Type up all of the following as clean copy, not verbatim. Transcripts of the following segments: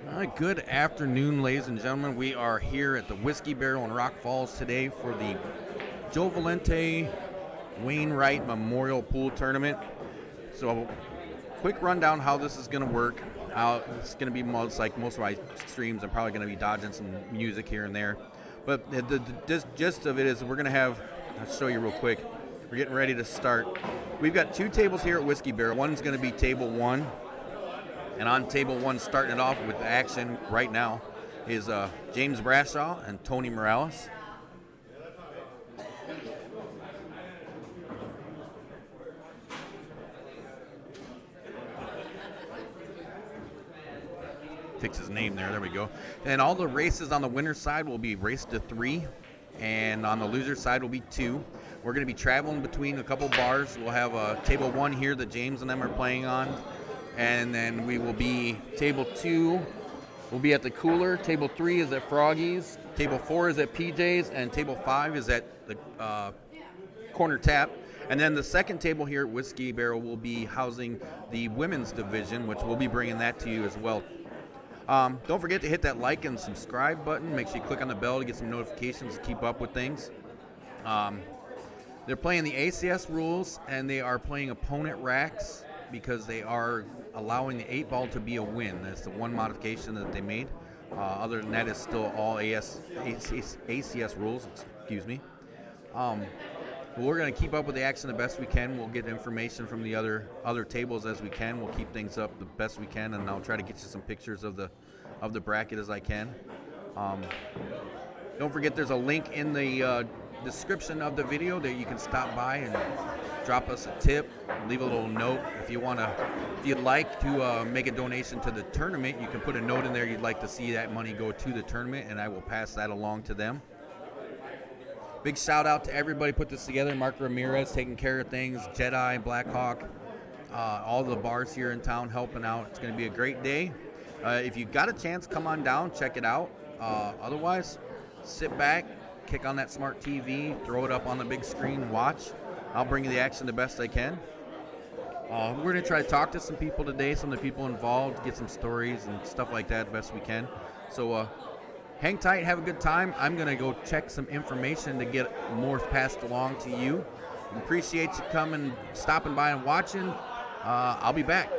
All right, good afternoon, ladies and gentlemen. We are here at the Whiskey Barrel in Rock Falls today for the Joe Valente Wright Memorial Pool Tournament. So, quick rundown how this is going to work. It's going to be most like most of my streams. I'm probably going to be dodging some music here and there, but the gist of it is we're going to have. I'll show you real quick. We're getting ready to start. We've got two tables here at Whiskey Barrel. One's going to be table one. And on table one, starting it off with action right now, is James Brashaw and Tony Morales. Fix his name there. There we go. And all the races on the winner's side will be race to 3, and on the loser's side will be 2. We're going to be traveling between a couple bars. We'll have table 1 here that James and them are playing on, and then we will be table 2. We'll be at the Cooler. Table 3 is at Froggy's. Table 4 is at PJ's, and table 5 is at the Corner Tap. And then the second table here at Whiskey Barrel will be housing the women's division, which we'll be bringing that to you as well. Don't forget to hit that like and subscribe button. Make sure you click on the bell to get some notifications to keep up with things. They're playing the ACS rules, and they are playing opponent racks because they are allowing the 8-ball to be a win. That's the one modification that they made. Other than that, it's still all ACS rules. Excuse me. We're going to keep up with the action the best we can. We'll get information from the other tables as we can. We'll keep things up the best we can, and I'll try to get you some pictures of the bracket as I can. Don't forget, there's a link in the description of the video that you can stop by and drop us a tip, leave a little note. If you'd like to make a donation to the tournament, you can put a note in there you'd like to see that money go to the tournament, and I will pass that along to them. Big shout out to everybody put this together. Mark Ramirez taking care of things, Jedi, Blackhawk, all the bars here in town helping out. It's going to be a great day. If you got a chance, come on down, check it out. Otherwise, sit back, kick on that smart TV, throw it up on the big screen and watch. I'll bring you the action the best I can. We're going to try to talk to some people today, some of the people involved, get some stories and stuff like that the best we can. So hang tight, have a good time. I'm going to go check some information to get more passed along to you. Appreciate you coming, stopping by and watching. I'll be back.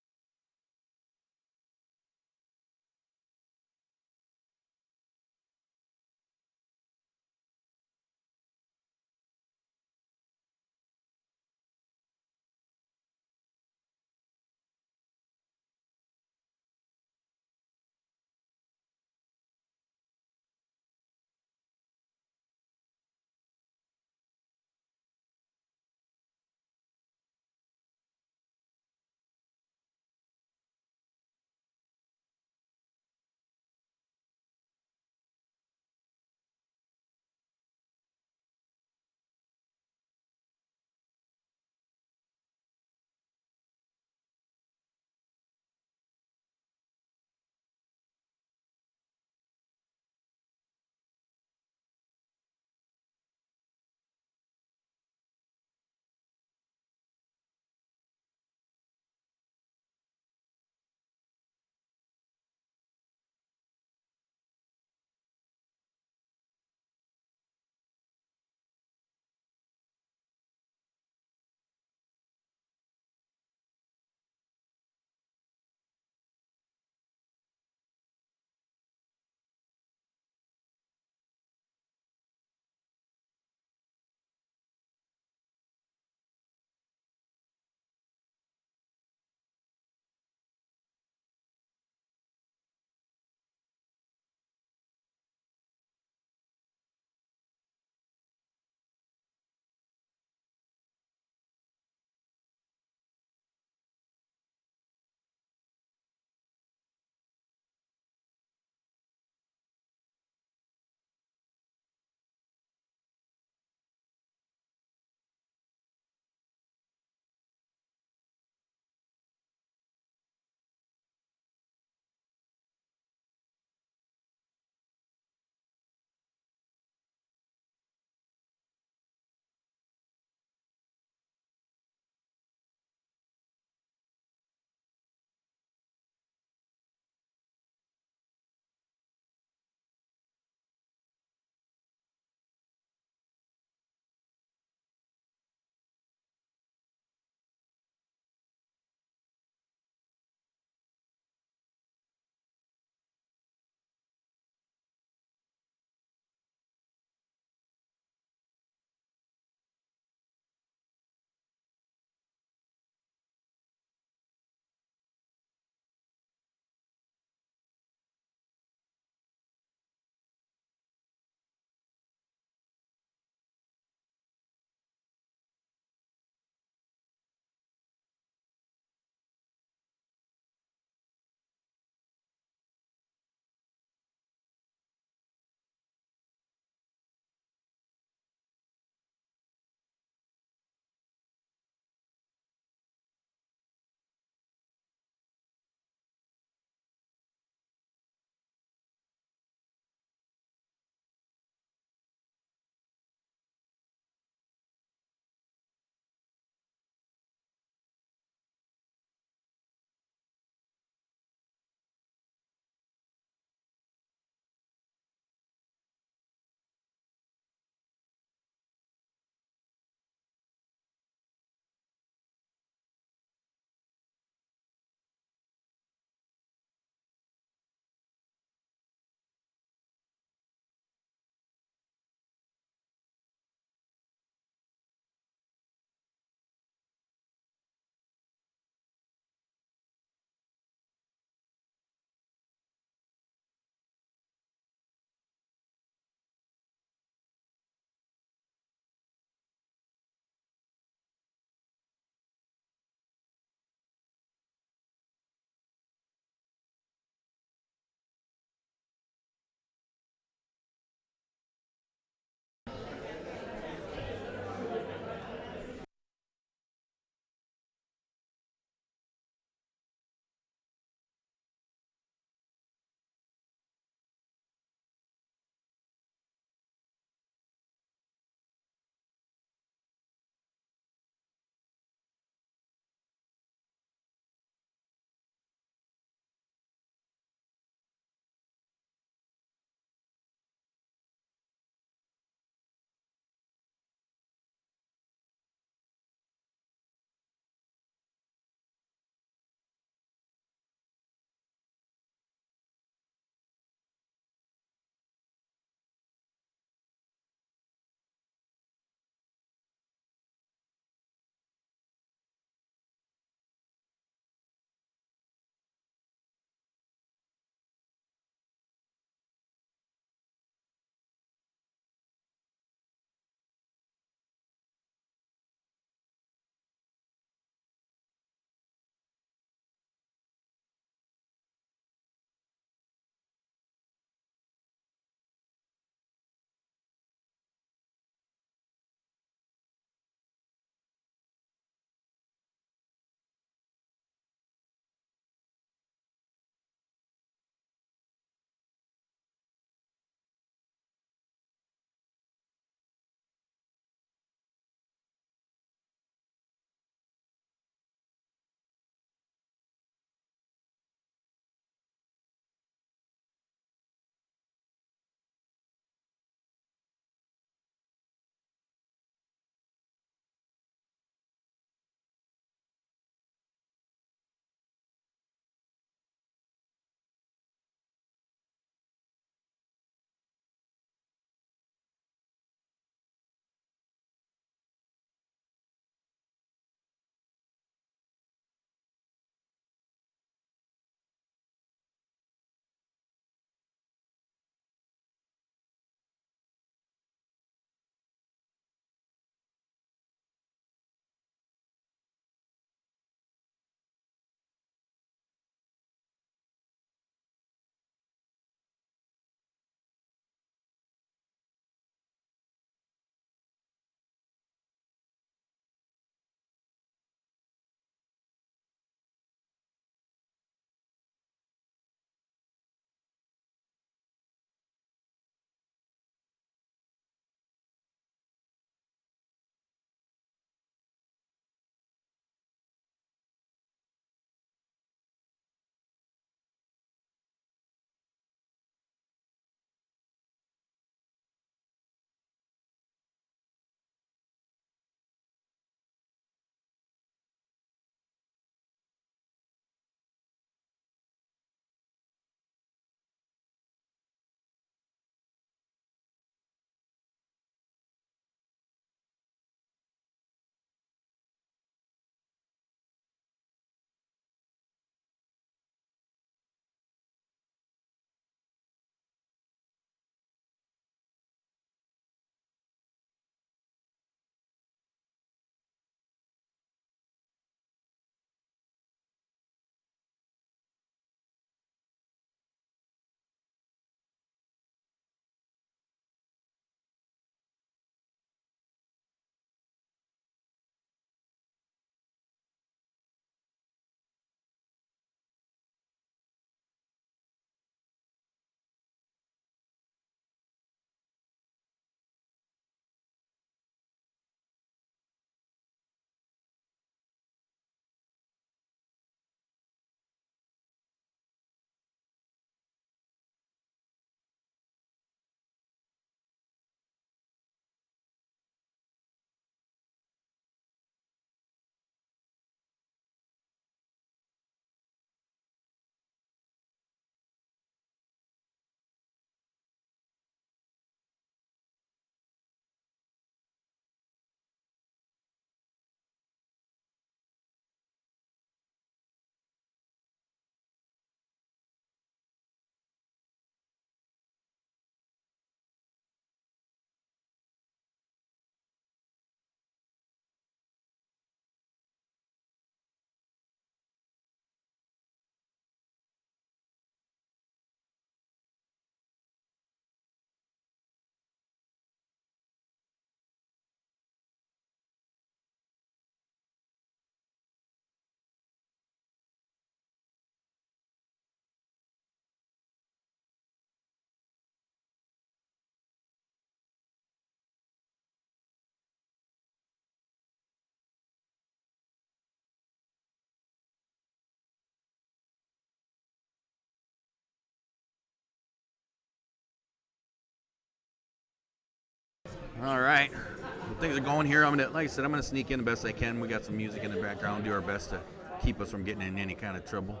All right. Well, things are going here. Like I said, I'm gonna sneak in the best I can. We got some music in the background. Do our best to keep us from getting in any kind of trouble.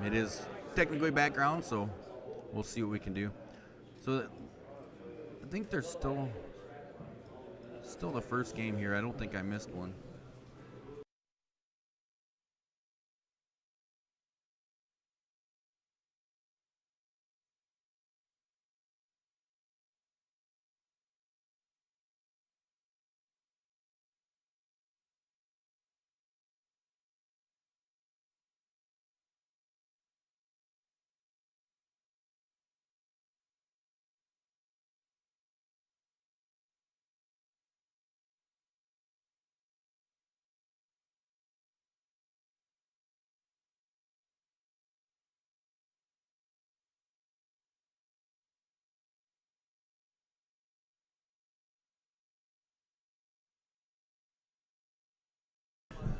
It is technically background, so we'll see what we can do. So I think there's still the first game here. I don't think I missed one.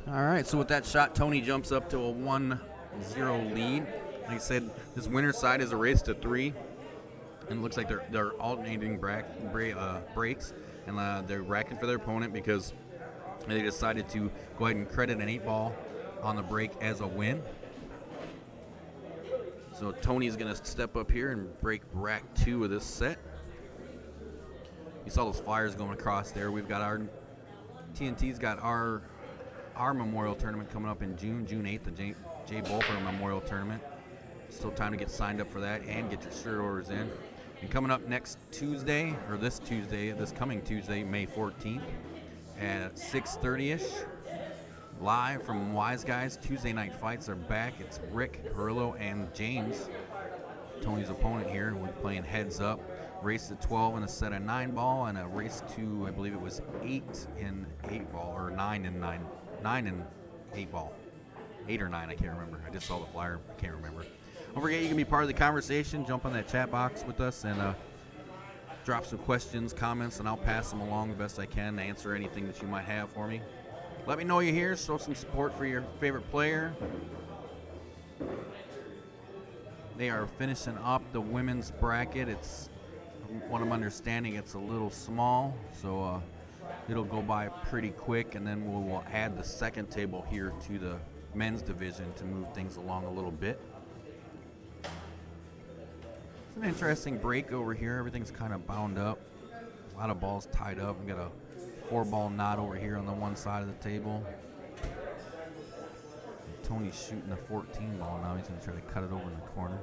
All right, so with that shot, Tony jumps up to a 1-0 lead. Like I said, this winner's side is a race to 3, and it looks like they're alternating breaks, and they're racking for their opponent because they decided to go ahead and credit an 8-ball on the break as a win. So Tony's going to step up here and break rack 2 of this set. You saw those flyers going across there. We've got our TNT's got our Memorial Tournament coming up in June 8th, the Jay Bolfer Memorial Tournament. Still time to get signed up for that and get your shirt orders in. And coming up next Tuesday, or this coming Tuesday, May 14th at 6:30ish, live from Wise Guys. Tuesday night fights are back. It's Rick Perillo and James, Tony's opponent here. We're playing heads up. Race to 12 in a set of 9-ball, and a race to, I believe it was 8 in 8-ball, or 9 in 8-ball. 8 or 9, I can't remember. I just saw the flyer, I can't remember. Don't forget, you can be part of the conversation. Jump on that chat box with us and drop some questions, comments, and I'll pass them along the best I can, answer anything that you might have for me. Let me know you're here. Show some support for your favorite player. They are finishing up the women's bracket. It's, what I'm understanding, it's a little small, so it'll go by pretty quick, and then we'll add the second table here to the men's division to move things along a little bit. It's an interesting break over here. Everything's kind of bound up. A lot of balls tied up. We got a 4-ball knot over here on the one side of the table. And Tony's shooting a 14 ball now. He's going to try to cut it over in the corner.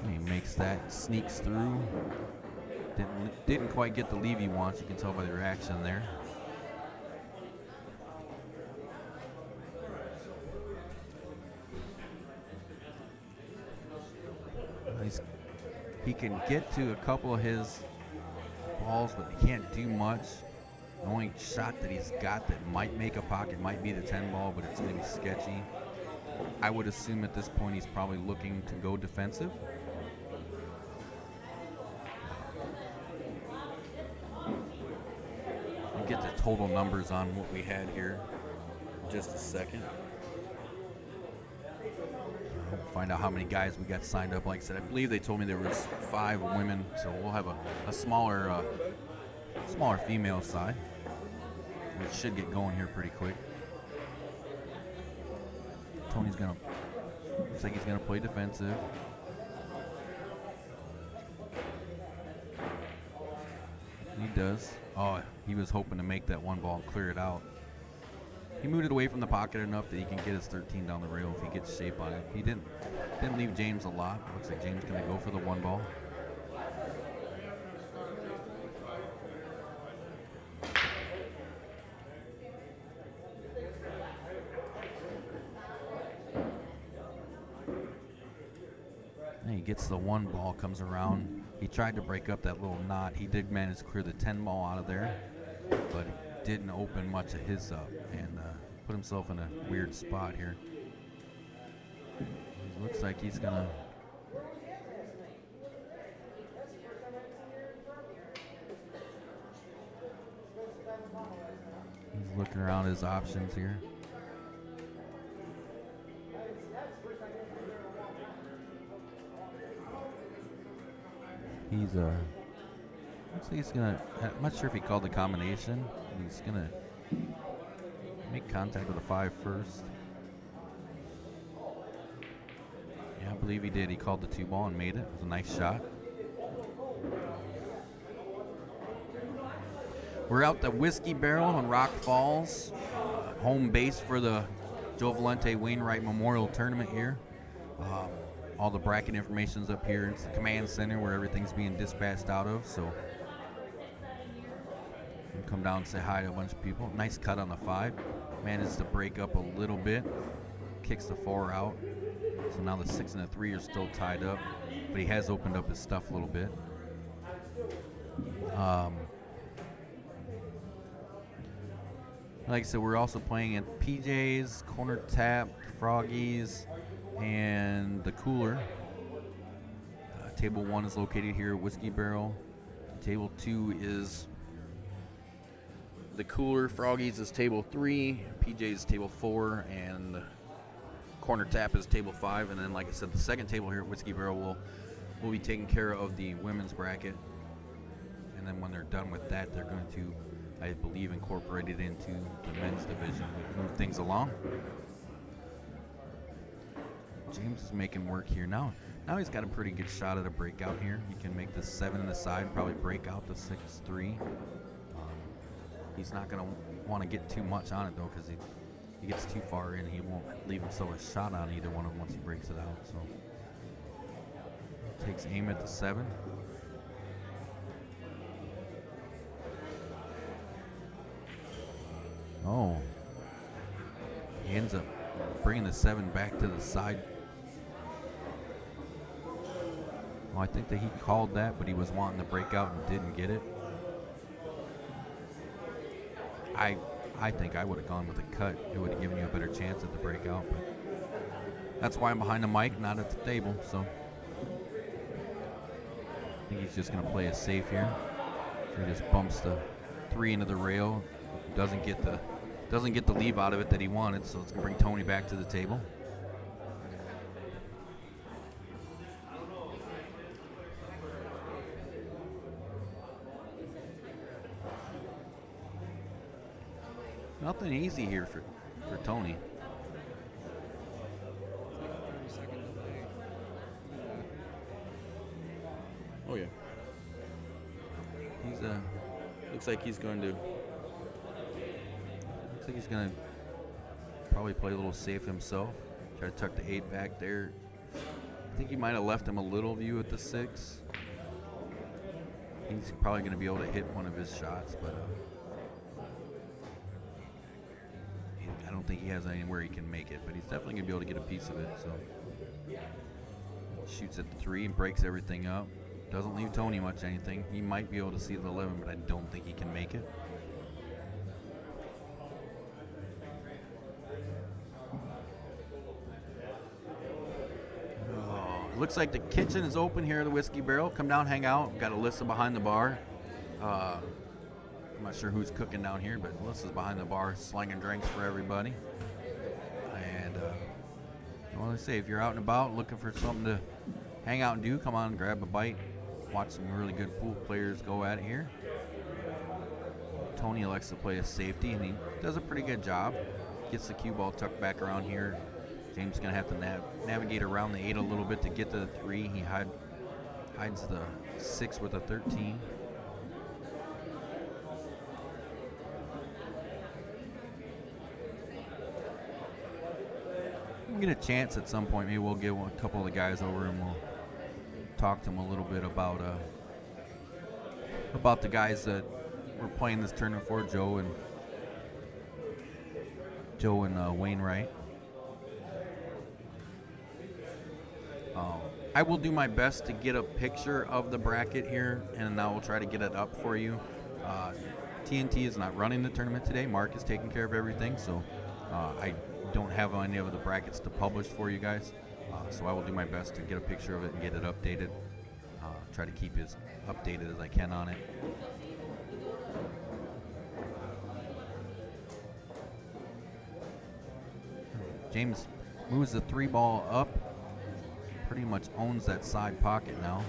And he makes that, sneaks through. Didn't quite get the leave he wants. You can tell by the reaction there. He can get to a couple of his balls, but he can't do much. The only shot that he's got that might make a pocket might be the 10-ball, but it's going to be sketchy. I would assume at this point he's probably looking to go defensive. We'll get the total numbers on what we had here in just a second. Find out how many guys we got signed up. Like I said, I believe they told me there was 5 women, so we'll have a smaller female side, which should get going here pretty quick. Tony's looks like he's gonna play defensive. He does. Oh, he was hoping to make that 1 ball and clear it out. He moved it away from the pocket enough that he can get his 13 down the rail if he gets shape on it. He didn't leave James a lot. Looks like James is going to go for the 1 ball. And he gets the 1 ball, comes around. He tried to break up that little knot. He did manage to clear the 10 ball out of there, but he didn't open much of his up and put himself in a weird spot here. It looks like he's gonna looking around his options here. He's looks like he's gonna. I'm not sure if he called the combination. He's gonna make contact with the 5 first. Yeah, I believe he did. He called the 2 ball and made it. It was a nice shot. We're out the Whiskey Barrel in Rock Falls, home base for the Joe Valente Wainwright Memorial Tournament here. All the bracket information's up here. It's the command center where everything's being dispatched out of. So come down and say hi to a bunch of people. Nice cut on the 5. Manages to break up a little bit. Kicks the 4 out. So now the 6 and the 3 are still tied up, but he has opened up his stuff a little bit. Like I said, we're also playing at PJ's, Corner Tap, Froggies, and the Cooler. Table 1 is located here at Whiskey Barrel. Table 2 is the Cooler. Froggies is table 3. PJ's is table 4, and Corner Tap is table 5. And then, like I said, the second table here at Whiskey Barrel will be taking care of the women's bracket. And then when they're done with that, they're going to, I believe, incorporate it into the men's division. Move things along. James is making work here now. Now he's got a pretty good shot at a breakout here. He can make the 7 in the side, probably break out the 6-3. He's not going to want to get too much on it though, because he gets too far in, he won't leave himself a shot on either one of them once he breaks it out. So takes aim at the 7. Oh, he ends up bringing the 7 back to the side. Well, I think that he called that, but he was wanting to break out and didn't get it. I think I would have gone with a cut. It would have given you a better chance at the breakout, but that's why I'm behind the mic, not at the table. So I think he's just going to play it safe here. He just bumps the 3 into the rail. Doesn't get the leave out of it that he wanted, so it's going to bring Tony back to the table. Nothing easy here for Tony. Oh yeah. He's looks like he's going to probably play a little safe himself. Try to tuck the 8 back there. I think he might have left him a little view at the 6. He's probably going to be able to hit one of his shots, but I don't think he has anywhere he can make it, but he's definitely going to be able to get a piece of it. So shoots at the 3 and breaks everything up. Doesn't leave Tony much anything. He might be able to see the 11, but I don't think he can make it. Looks like the kitchen is open here at the Whiskey Barrel. Come down, hang out. We've got Alyssa behind the bar. I'm not sure who's cooking down here, but Alyssa's behind the bar slinging drinks for everybody. And I want to say, if you're out and about looking for something to hang out and do, come on, grab a bite. Watch some really good pool players go at it here. Tony likes to play a safety, and he does a pretty good job. Gets the cue ball tucked back around here. James is going to have to navigate around the 8 a little bit to get to the 3. He hides the 6 with a 13. We'll get a chance at some point. Maybe we'll get a couple of the guys over and we'll talk to them a little bit about the guys that we're playing this tournament for, Joe and Wainwright. I will do my best to get a picture of the bracket here, and I will try to get it up for you. TNT is not running the tournament today. Mark is taking care of everything, so I don't have any of the brackets to publish for you guys. So I will do my best to get a picture of it and get it updated. Try to keep as updated as I can on it. James moves the 3 ball up. Pretty much owns that side pocket now.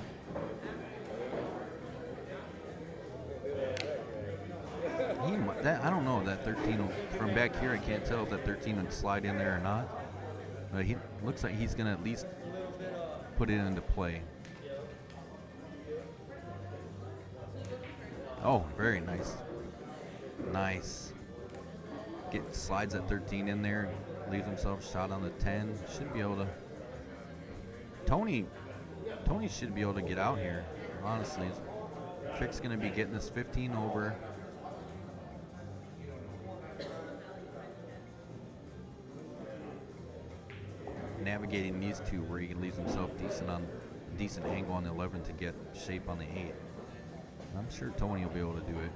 That I don't know. That 13 from back here, I can't tell if that 13 would slide in there or not. But he looks like he's gonna at least put it into play. Oh, very nice. Nice. Slides that 13 in there, leaves himself shot on the 10. Should be able to. Tony should be able to get out here. Honestly, Trick's gonna be getting this 15 over. Navigating these two where he leaves himself decent angle on the 11 to get shape on the 8. I'm sure Tony will be able to do it.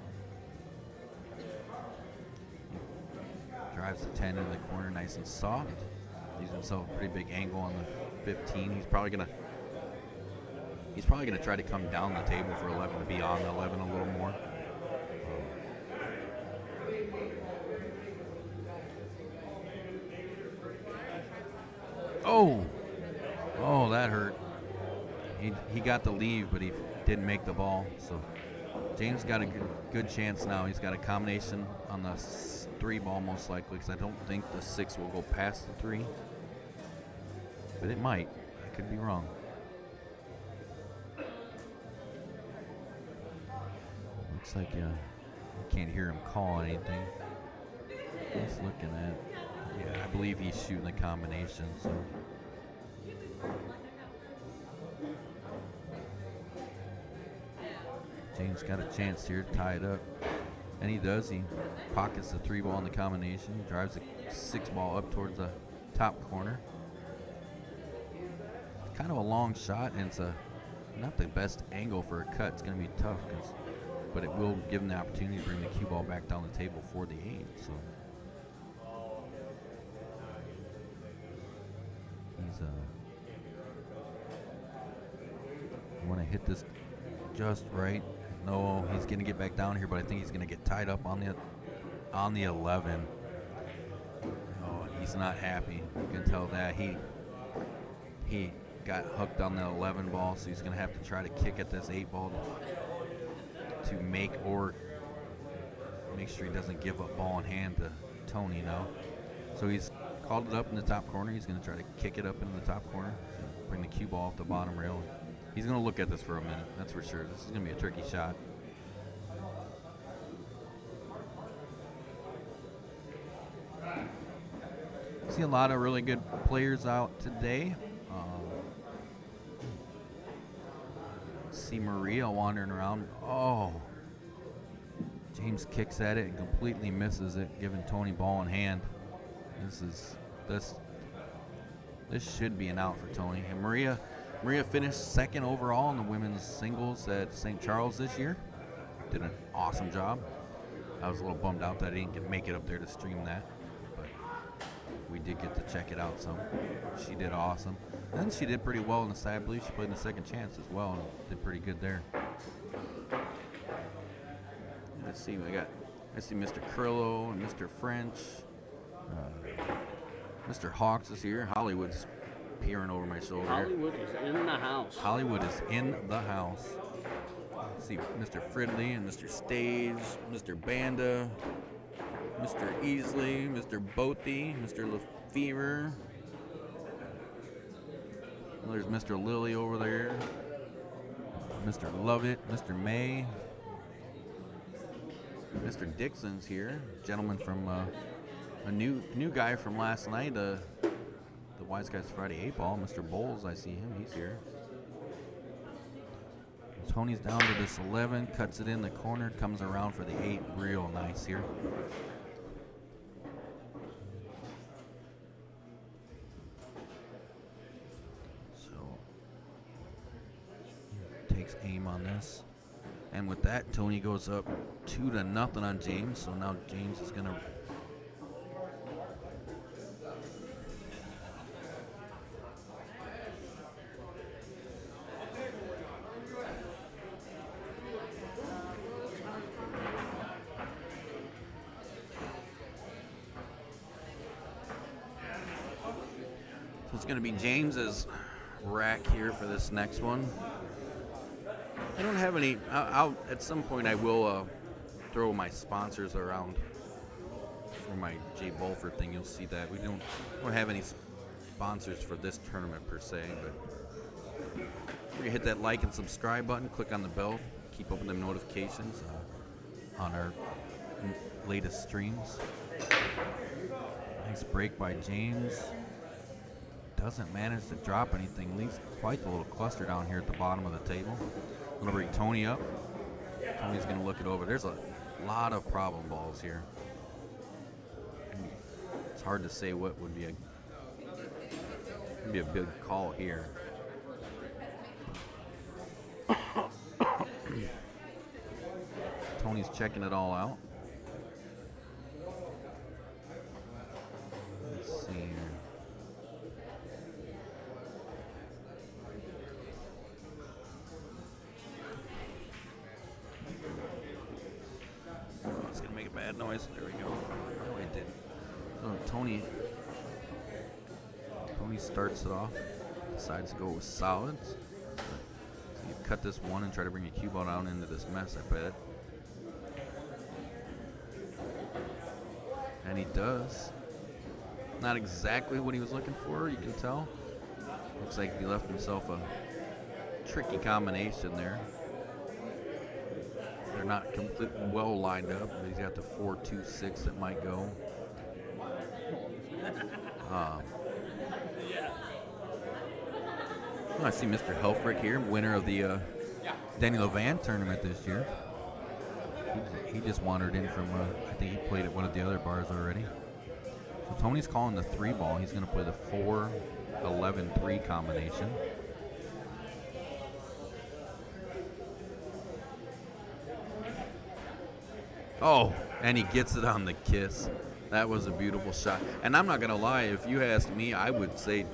Drives the 10 in the corner nice and soft. Leaves himself a pretty big angle on the 15. He's probably gonna try to come down the table for 11 to be on the 11 a little more. Oh, that hurt. He got the leave, but he didn't make the ball. So James got a good chance now. He's got a combination on the 3 ball most likely, because I don't think the 6 will go past the 3. But it might. I could be wrong. Looks like I can't hear him call anything. He's looking at. Yeah, I believe he's shooting the combination. So. James got a chance here to tie it up. And he does. He pockets the 3 ball in the combination. Drives the 6 ball up towards the top corner. It's kind of a long shot, and it's not the best angle for a cut. It's going to be tough, but it will give him the opportunity to bring the cue ball back down the table for the 8. So he's want to hit this just right. No, he's going to get back down here, but I think he's going to get tied up on the 11. Oh, he's not happy. You can tell that he got hooked on the 11 ball, so he's going to have to try to kick at this 8 ball to make sure he doesn't give up ball in hand to Tony now. So he's called it up in the top corner. He's going to try to kick it up into the top corner, bring the cue ball off the bottom rail. He's going to look at this for a minute, that's for sure. This is going to be a tricky shot. See a lot of really good players out today. See Maria wandering around. Oh, James kicks at it and completely misses it, giving Tony ball in hand. This should be an out for Tony. And Maria finished second overall in the women's singles at St. Charles this year. Did an awesome job. I was a little bummed out that I didn't make it up there to stream that, but we did get to check it out, so she did awesome. And she did pretty well in the side. I believe she played in the second chance as well and did pretty good there. Let's see, I see Mr. Curlo and Mr. French. Mr. Hawks is here. Hollywood's peering over my shoulder. Hollywood is in the house. Hollywood is in the house. Let's see Mr. Fridley and Mr. Stage, Mr. Banda, Mr. Easley, Mr. Bothi, Mr. Lefevre. There's Mr. Lilly over there. Mr. Lovett, Mr. May. Mr. Dixon's here. Gentleman from a new guy from last night. The Wise Guys Friday 8 Ball. Mr. Bowles, I see him. He's here. Tony's down to this 11. Cuts it in the corner. Comes around for the 8. Real nice here. Takes aim on this, and with that, Tony goes up 2-0 on James. So now James is gonna it's gonna be James's rack here for this next one. I don't have any. I'll at some point I will throw my sponsors around for my Jay Bolford thing, you'll see that we don't have any sponsors for this tournament per se, but we're gonna hit that like and subscribe button, click on the bell, keep up with them notifications on our latest streams. Nice break by James. Doesn't manage to drop anything. Leaves quite the little cluster down here at the bottom of the table. I'm gonna bring Tony up. Tony's gonna look it over. There's a lot of problem balls here. It's hard to say what would be a big call here. Tony's checking it all out. Let's see here. Oh, it's gonna make a bad noise. There we go. No, it didn't. So Tony starts it off. Decides to go with solids. So you cut this one and try to bring your cue ball down into this mess, I bet. And he does. Not exactly what he was looking for, you can tell. Looks like he left himself a tricky combination there. They're not completely well lined up. He's got the 4-2-6 that might go. I see Mr. Helfrich here, winner of the Denny Levan tournament this year. He just wandered in from, I think he played at one of the other bars already. So Tony's calling the 3-ball. He's going to play the 4-11-3 combination. Oh, and he gets it on the kiss. That was a beautiful shot. And I'm not going to lie, if you asked me, I would say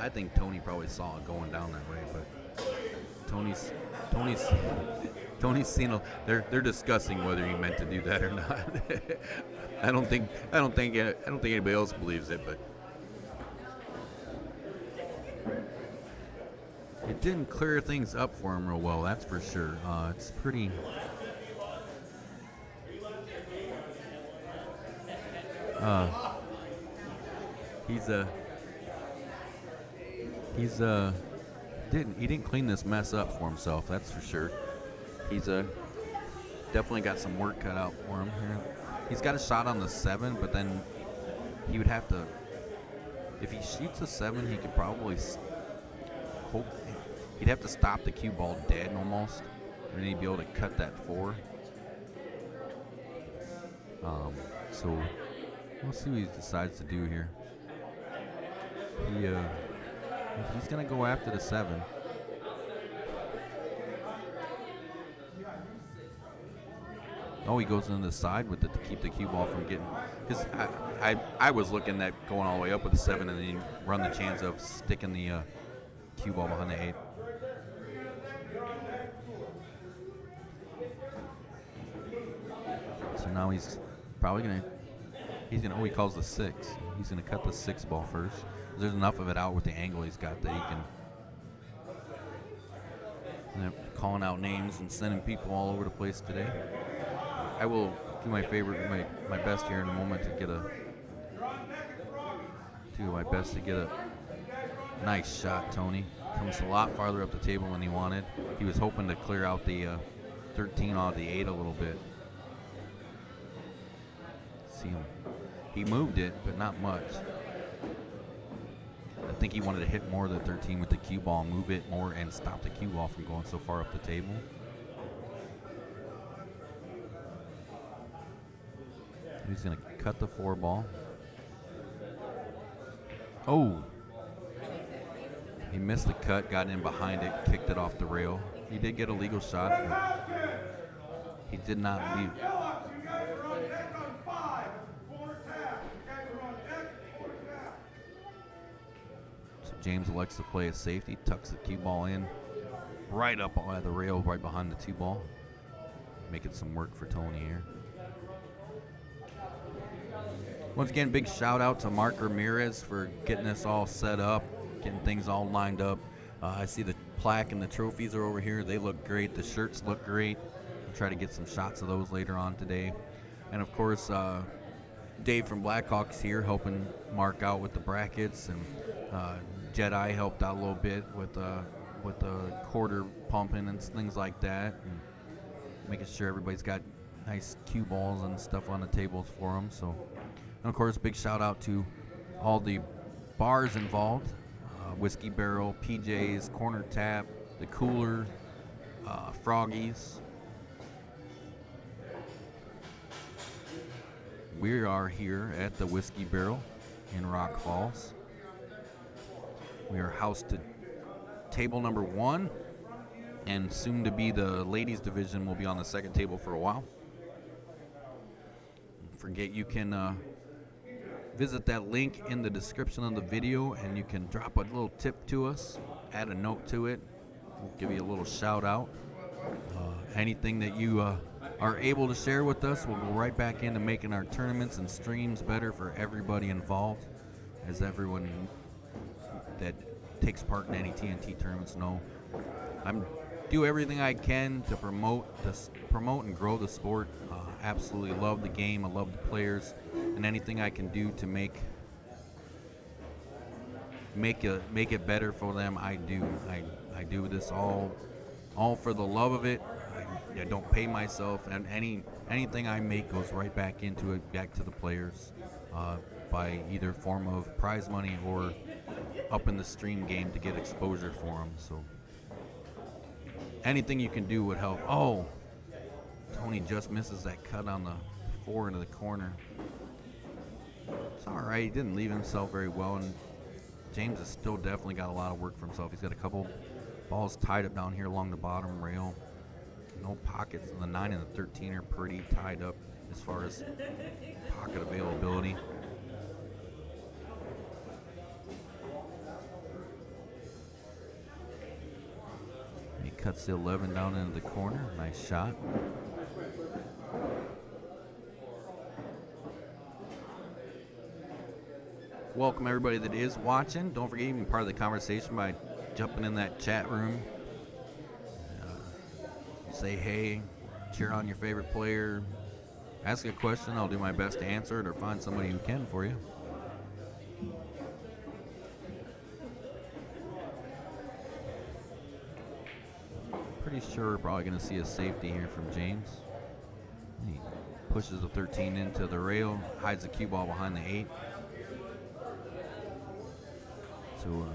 I think Tony probably saw it going down that way, but Tony's seen they're discussing whether he meant to do that or not. I don't think anybody else believes it, but it didn't clear things up for him real well, that's for sure. It's pretty he didn't clean this mess up for himself, that's for sure. He's definitely got some work cut out for him here. He's got a shot on the 7, but then he would have to, if he shoots a 7, he could probably he'd have to stop the cue ball dead almost, and then he'd be able to cut that 4. So we'll see what he decides to do here. He's going to go after the 7. Oh, he goes into the side with it to keep the cue ball from getting. Because I was looking at going all the way up with the 7 and then run the chance of sticking the cue ball behind the 8. So now he's probably going to. Oh, he calls the 6. He's going to cut the 6 ball first. There's enough of it out with the angle he's got that he can. Calling out names and sending people all over the place today. I will do my best here in a moment to get a nice shot. Tony comes a lot farther up the table than he wanted. He was hoping to clear out the 13 out of the 8 a little bit. See him. He moved it, but not much. I think he wanted to hit more of the 13 with the cue ball, move it more, and stop the cue ball from going so far up the table. He's going to cut the 4 ball. Oh! He missed the cut, got in behind it, kicked it off the rail. He did get a legal shot, but he did not leave. James elects to play a safety, tucks the cue ball in, right up by the rail, right behind the 2 ball. Making some work for Tony here. Once again, big shout out to Mark Ramirez for getting this all set up, getting things all lined up. I see the plaque and the trophies are over here. They look great. The shirts look great. We'll try to get some shots of those later on today. And of course, Dave from Blackhawks here helping Mark out with the brackets, and Jedi helped out a little bit with the quarter pumping and things like that, and making sure everybody's got nice cue balls and stuff on the tables for them. So, and of course, big shout out to all the bars involved: Whiskey Barrel, PJ's, Corner Tap, the Cooler, Froggies. We are here at the Whiskey Barrel in Rock Falls. We are housed to table number 1, and soon to be the ladies division will be on the second table for a while. Don't forget, you can visit that link in the description of the video, and you can drop a little tip to us, add a note to it. We'll give you a little shout out. Anything that you are able to share with us, we'll go right back into making our tournaments and streams better for everybody involved, as everyone that takes part in any TNT tournaments know. I'm do everything I can to promote and grow the sport. Absolutely love the game. I love the players, and anything I can do to make it better for them, I do. I do this all for the love of it. I don't pay myself, and anything I make goes right back into it, back to the players, by either form of prize money or up in the stream game to get exposure for them. So anything you can do would help. Oh, Tony just misses that cut on the 4 into the corner. It's all right. He didn't leave himself very well, and James has still definitely got a lot of work for himself. He's got a couple balls tied up down here along the bottom rail. No pockets. The 9 and the 13 are pretty tied up as far as pocket availability. He cuts the 11 down into the corner. Nice shot. Welcome everybody that is watching. Don't forget, you can be part of the conversation by jumping in that chat room. Say hey, cheer on your favorite player, ask a question. I'll do my best to answer it or find somebody who can for you. Pretty sure we're probably going to see a safety here from James. He pushes the 13 into the rail, hides the cue ball behind the 8. So,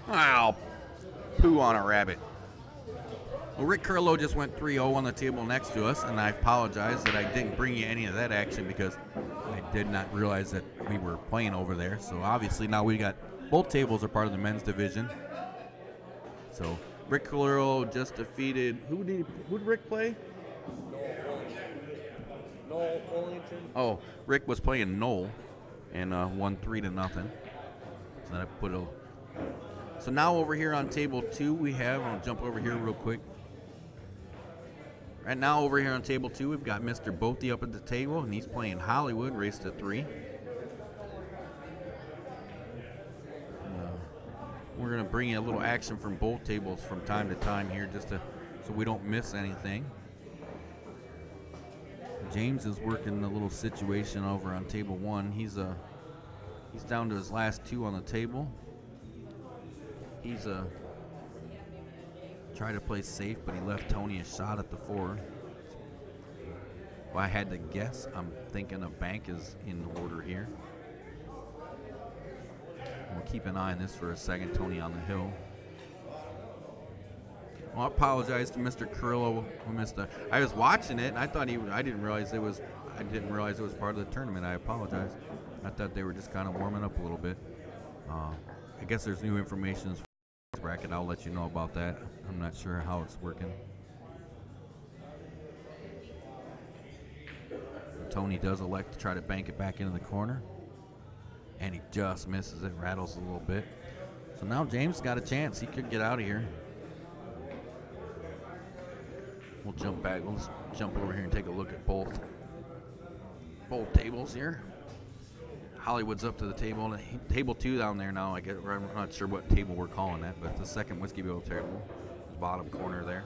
wow, poo on a rabbit. Well, Rick Curlow just went 3-0 on the table next to us, and I apologize that I didn't bring you any of that action because I did not realize that we were playing over there. So obviously now we got both tables are part of the men's division. So Rick Curlow just defeated, who did Rick play? Noel Fullington. Oh, Rick was playing Noel and won 3-0. So that put a. So now over here on table 2 we have, I'll jump over here real quick. Right now over here on table 2 we've got Mr. Bothie up at the table, and he's playing Hollywood, race to 3. We're going to bring you a little action from both tables from time to time here, just so we don't miss anything. James is working a little situation over on table 1. He's down to his last 2 on the table. He's tried to play safe, but he left Tony a shot at the 4. If I had to guess, I'm thinking a bank is in order here. We'll keep an eye on this for a second. Tony on the hill. Well, I apologize to Mr. Carrillo who missed the. I was watching it and I thought I didn't realize it was part of the tournament. I apologize. I thought they were just kind of warming up a little bit. I guess there's new information as far as bracket. I'll let you know about that. I'm not sure how it's working. Tony does elect to try to bank it back into the corner. And he just misses it, rattles a little bit. So now James got a chance. He could get out of here. We'll jump back. Let's jump over here and take a look at both tables here. Hollywood's up to the table. Table 2 down there now. I'm not sure what table we're calling that, but the second Whiskey Barrel table. Bottom corner there.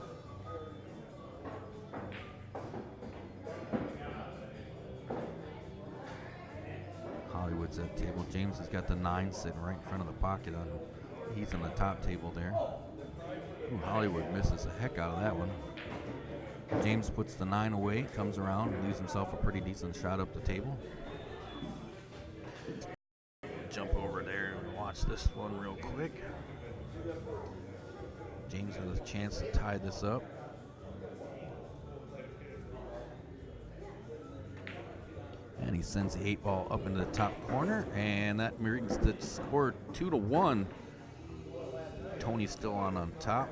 Hollywood's at table. James has got the 9 sitting right in front of the pocket on him. He's on the top table there. Ooh, Hollywood misses the heck out of that one. James puts the 9 away, comes around, and leaves himself a pretty decent shot up the table. Jump over there and watch this one real quick. James has a chance to tie this up. And he sends the 8 ball up into the top corner, and that brings the score 2-1. Tony's still on top.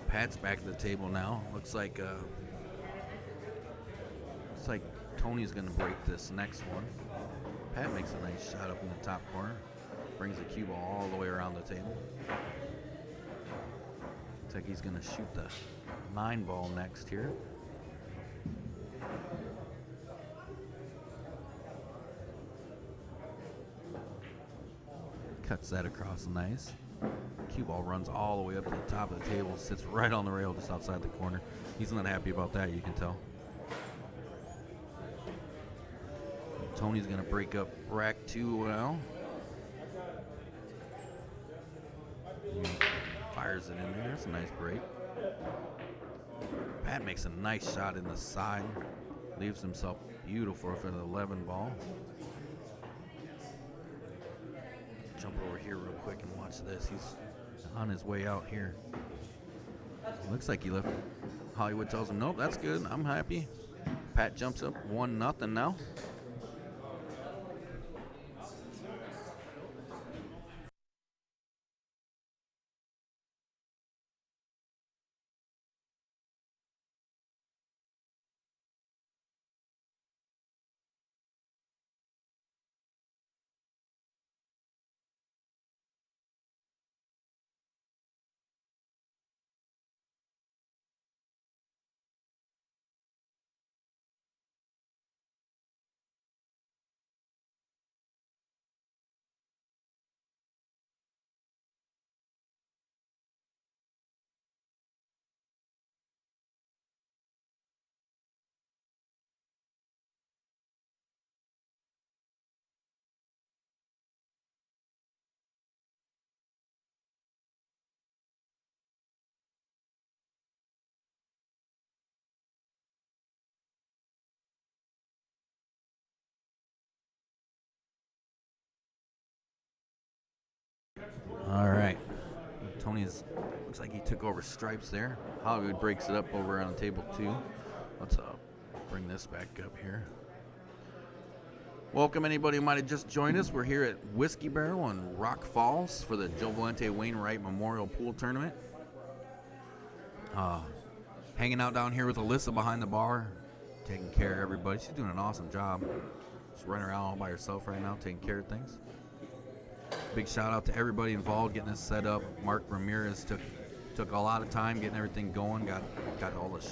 Pat's back at the table now. Looks like Tony's gonna break this next one. Pat makes a nice shot up in the top corner. Brings the cue ball all the way around the table. Looks like he's gonna shoot the 9 ball next here. Cuts that across nice. Cue ball runs all the way up to the top of the table, sits right on the rail just outside the corner. He's not happy about that, you can tell. Tony's going to break up rack 2 now. Fires it in there. It's a nice break. Pat makes a nice shot in the side. Leaves himself beautiful for the 11 ball. Jump over here real quick and watch this. He's on his way out here. Looks like he left. Hollywood tells him, nope, that's good. I'm happy. Pat jumps up 1-0 now. All right. Looks like he took over stripes there. Hollywood breaks it up over on table 2. Let's bring this back up here. Welcome anybody who might have just joined us. We're here at Whiskey Barrel in Rock Falls for the Joe Valente Wainwright Memorial Pool Tournament. Hanging out down here with Alyssa behind the bar, taking care of everybody. She's doing an awesome job. She's running around all by herself right now, taking care of things. Big shout out to everybody involved getting this set up. Mark Ramirez took Took a lot of time getting everything going. Got all the